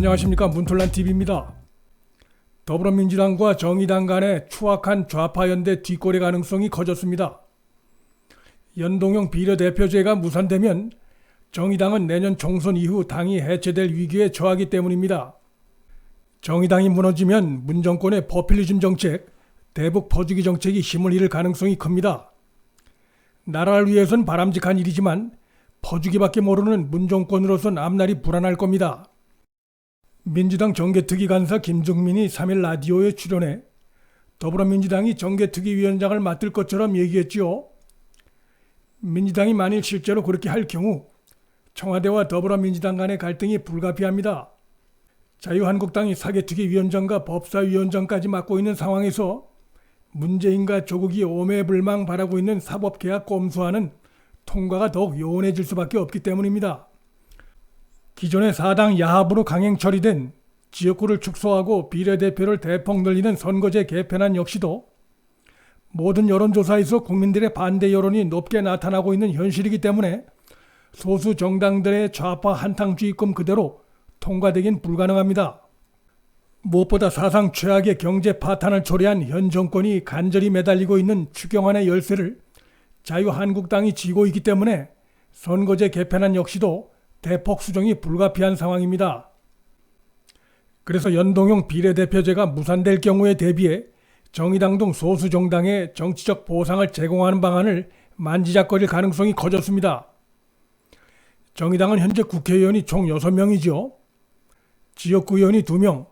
안녕하십니까, 문톨란TV입니다. 더불어민주당과 정의당 간의 추악한 좌파연대 뒷거래 가능성이 커졌습니다. 연동형 비례대표제가 무산되면 정의당은 내년 총선 이후 당이 해체될 위기에 처하기 때문입니다. 정의당이 무너지면 문정권의 포퓰리즘 정책, 대북 퍼주기 정책이 힘을 잃을 가능성이 큽니다. 나라를 위해선 바람직한 일이지만 퍼주기밖에 모르는 문정권으로선 앞날이 불안할 겁니다. 민주당 정계특위 간사 김종민이 3일 라디오에 출연해 더불어민주당이 정계특위위원장을 맡을 것처럼 얘기했지요. 민주당이 만일 실제로 그렇게 할 경우 청와대와 더불어민주당 간의 갈등이 불가피합니다. 자유한국당이 사개특위위원장과 법사위원장까지 맡고 있는 상황에서 문재인과 조국이 오매불망 바라고 있는 사법개혁 꼼수안은 통과가 더욱 요원해질 수밖에 없기 때문입니다. 기존의 4당 야합으로 강행 처리된 지역구를 축소하고 비례대표를 대폭 늘리는 선거제 개편안 역시도 모든 여론조사에서 국민들의 반대 여론이 높게 나타나고 있는 현실이기 때문에 소수 정당들의 좌파 한탕주의권 그대로 통과되긴 불가능합니다. 무엇보다 사상 최악의 경제 파탄을 초래한 현 정권이 간절히 매달리고 있는 추경안의 열쇠를 자유한국당이 쥐고 있기 때문에 선거제 개편안 역시도 대폭 수정이 불가피한 상황입니다. 그래서 연동형 비례대표제가 무산될 경우에 대비해 정의당 등 소수 정당에 정치적 보상을 제공하는 방안을 만지작거릴 가능성이 커졌습니다. 정의당은 현재 국회의원이 총 6명이죠. 지역구 의원이 2명,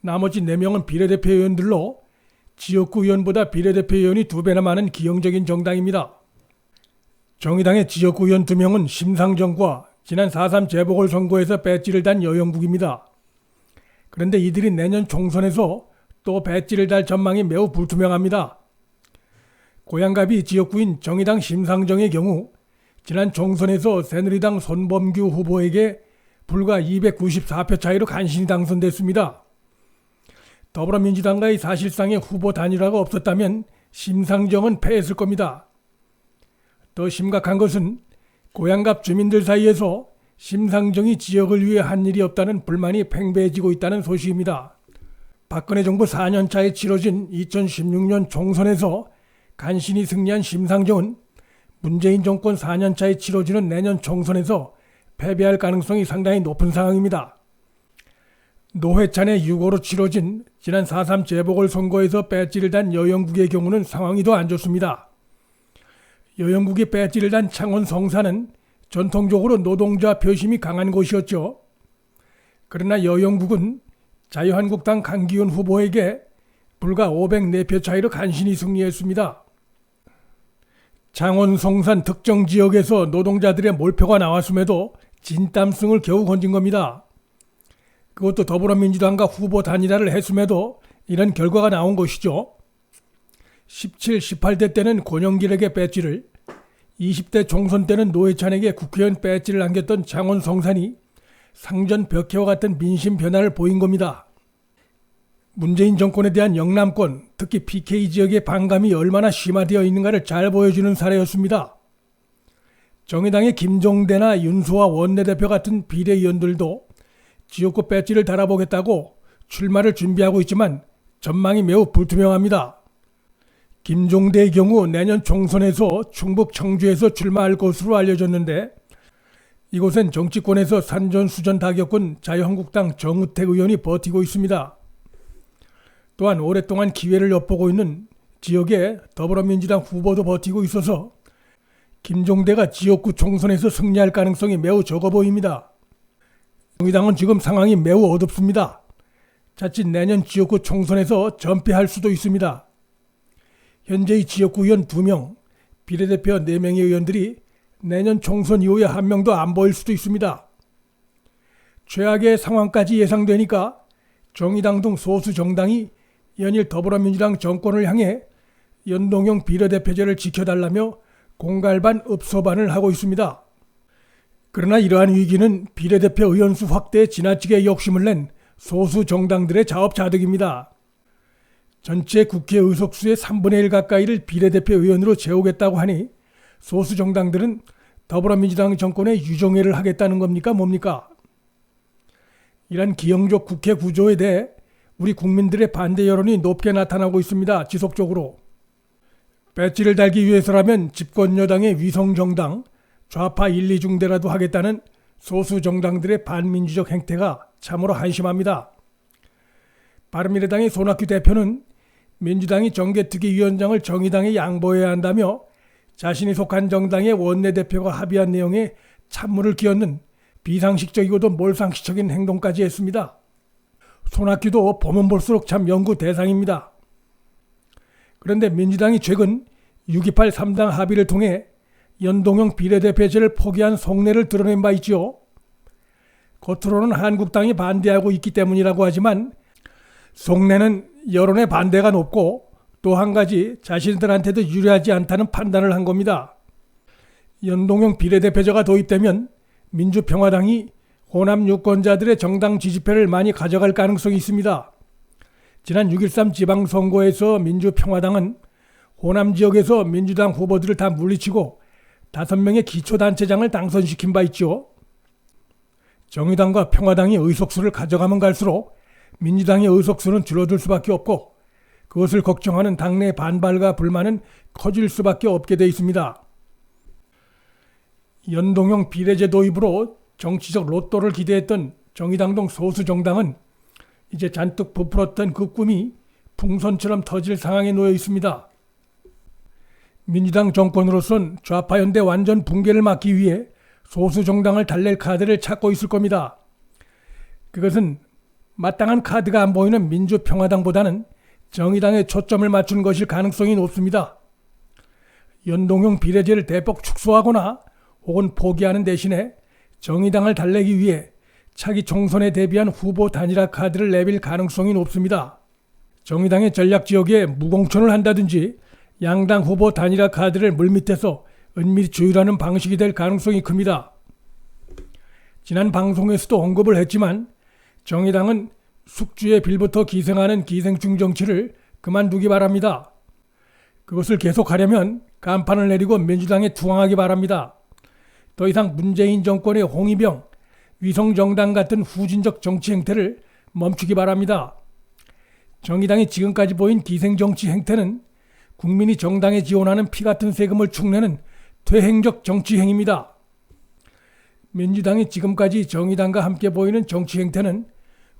나머지 4명은 비례대표 의원들로 지역구 의원보다 비례대표 의원이 2배나 많은 기형적인 정당입니다. 정의당의 지역구 의원 2명은 심상정과 지난 4.3 재보궐선거에서 배지를 단 여영국입니다. 그런데 이들이 내년 총선에서 또 배지를 달 전망이 매우 불투명합니다. 고양갑이 지역구인 정의당 심상정의 경우 지난 총선에서 새누리당 손범규 후보에게 불과 294표 차이로 간신히 당선됐습니다. 더불어민주당과의 사실상의 후보 단일화가 없었다면 심상정은 패했을 겁니다. 더 심각한 것은 고양갑 주민들 사이에서 심상정이 지역을 위해 한 일이 없다는 불만이 팽배해지고 있다는 소식입니다. 박근혜 정부 4년차에 치러진 2016년 총선에서 간신히 승리한 심상정은 문재인 정권 4년차에 치러지는 내년 총선에서 패배할 가능성이 상당히 높은 상황입니다. 노회찬의 유고로 치러진 지난 4.3 재보궐선거에서 배지를 단 여영국의 경우는 상황이 더 안 좋습니다. 여영국이 배지를 단 창원 성산은 전통적으로 노동자 표심이 강한 곳이었죠. 그러나 여영국은 자유한국당 강기훈 후보에게 불과 504표 차이로 간신히 승리했습니다. 창원 성산 특정 지역에서 노동자들의 몰표가 나왔음에도 진땀승을 겨우 건진 겁니다. 그것도 더불어민주당과 후보 단일화를 했음에도 이런 결과가 나온 것이죠. 17, 18대 때는 권영길에게 배지를, 20대 총선 때는 노회찬에게 국회의원 배지를 안겼던 창원 성산이 상전벽해와 같은 민심 변화를 보인 겁니다. 문재인 정권에 대한 영남권, 특히 PK 지역의 반감이 얼마나 심화되어 있는가를 잘 보여주는 사례였습니다. 정의당의 김종대나 윤소아 원내대표 같은 비례의원들도 지역구 배지를 달아보겠다고 출마를 준비하고 있지만 전망이 매우 불투명합니다. 김종대의 경우 내년 총선에서 충북 청주에서 출마할 것으로 알려졌는데 이곳엔 정치권에서 산전수전 다 겪은 자유한국당 정우택 의원이 버티고 있습니다. 또한 오랫동안 기회를 엿보고 있는 지역의 더불어민주당 후보도 버티고 있어서 김종대가 지역구 총선에서 승리할 가능성이 매우 적어 보입니다. 정의당은 지금 상황이 매우 어둡습니다. 자칫 내년 지역구 총선에서 전패할 수도 있습니다. 현재의 지역구 의원 2명, 비례대표 4명의 의원들이 내년 총선 이후에 1명도 안 보일 수도 있습니다. 최악의 상황까지 예상되니까 정의당 등 소수 정당이 연일 더불어민주당 정권을 향해 연동형 비례대표제를 지켜달라며 공갈반 읍소반을 하고 있습니다. 그러나 이러한 위기는 비례대표 의원수 확대에 지나치게 욕심을 낸 소수 정당들의 자업자득입니다. 전체 국회 의석수의 3분의 1 가까이를 비례대표 의원으로 채우겠다고 하니 소수 정당들은 더불어민주당 정권에 유종회를 하겠다는 겁니까 뭡니까? 이런 기형적 국회 구조에 대해 우리 국민들의 반대 여론이 높게 나타나고 있습니다. 지속적으로. 배지를 달기 위해서라면 집권 여당의 위성정당, 좌파 1, 2중대라도 하겠다는 소수 정당들의 반민주적 행태가 참으로 한심합니다. 바른미래당의 손학규 대표는 민주당이 정개특위위원장을 정의당에 양보해야 한다며 자신이 속한 정당의 원내대표가 합의한 내용에 찬물을 끼얹는 비상식적이고도 몰상식적인 행동까지 했습니다. 손학규도 보면 볼수록 참 연구 대상입니다. 그런데 민주당이 최근 6.28 3당 합의를 통해 연동형 비례대표제를 포기한 속내를 드러낸 바 있지요. 겉으로는 한국당이 반대하고 있기 때문이라고 하지만 속내는 여론의 반대가 높고 또 한 가지 자신들한테도 유리하지 않다는 판단을 한 겁니다. 연동형 비례대표제가 도입되면 민주평화당이 호남 유권자들의 정당 지지표를 많이 가져갈 가능성이 있습니다. 지난 6.13 지방선거에서 민주평화당은 호남 지역에서 민주당 후보들을 다 물리치고 5명의 기초단체장을 당선시킨 바 있죠. 정의당과 평화당이 의석수를 가져가면 갈수록 민주당의 의석수는 줄어들 수밖에 없고 그것을 걱정하는 당내 반발과 불만은 커질 수밖에 없게 돼 있습니다. 연동형 비례제 도입으로 정치적 로또를 기대했던 정의당 등 소수 정당은 이제 잔뜩 부풀었던 그 꿈이 풍선처럼 터질 상황에 놓여 있습니다. 민주당 정권으로선 좌파 연대 완전 붕괴를 막기 위해 소수 정당을 달랠 카드를 찾고 있을 겁니다. 그것은 마땅한 카드가 안 보이는 민주평화당보다는 정의당에 초점을 맞춘 것일 가능성이 높습니다. 연동형 비례제를 대폭 축소하거나 혹은 포기하는 대신에 정의당을 달래기 위해 차기 총선에 대비한 후보 단일화 카드를 내밀 가능성이 높습니다. 정의당의 전략지역에 무공천을 한다든지 양당 후보 단일화 카드를 물밑에서 은밀히 조율하는 방식이 될 가능성이 큽니다. 지난 방송에서도 언급을 했지만 정의당은 숙주의 빌부터 기생하는 기생충 정치를 그만두기 바랍니다. 그것을 계속하려면 간판을 내리고 민주당에 투항하기 바랍니다. 더 이상 문재인 정권의 홍위병, 위성정당 같은 후진적 정치 행태를 멈추기 바랍니다. 정의당이 지금까지 보인 기생정치 행태는 국민이 정당에 지원하는 피 같은 세금을 축내는 퇴행적 정치 행위입니다. 민주당이 지금까지 정의당과 함께 보이는 정치 행태는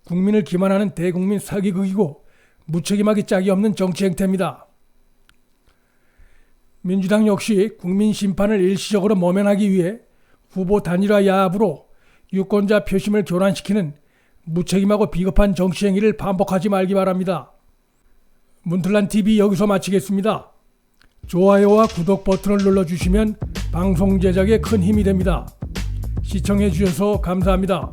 국민을 기만하는 대국민 사기극이고 무책임하기 짝이 없는 정치 행태입니다. 민주당 역시 국민 심판을 일시적으로 모면하기 위해 후보 단일화 야합으로 유권자 표심을 교란시키는 무책임하고 비겁한 정치 행위를 반복하지 말기 바랍니다. 문틀란TV 여기서 마치겠습니다. 좋아요와 구독 버튼을 눌러주시면 방송 제작에 큰 힘이 됩니다. 시청해 주셔서 감사합니다.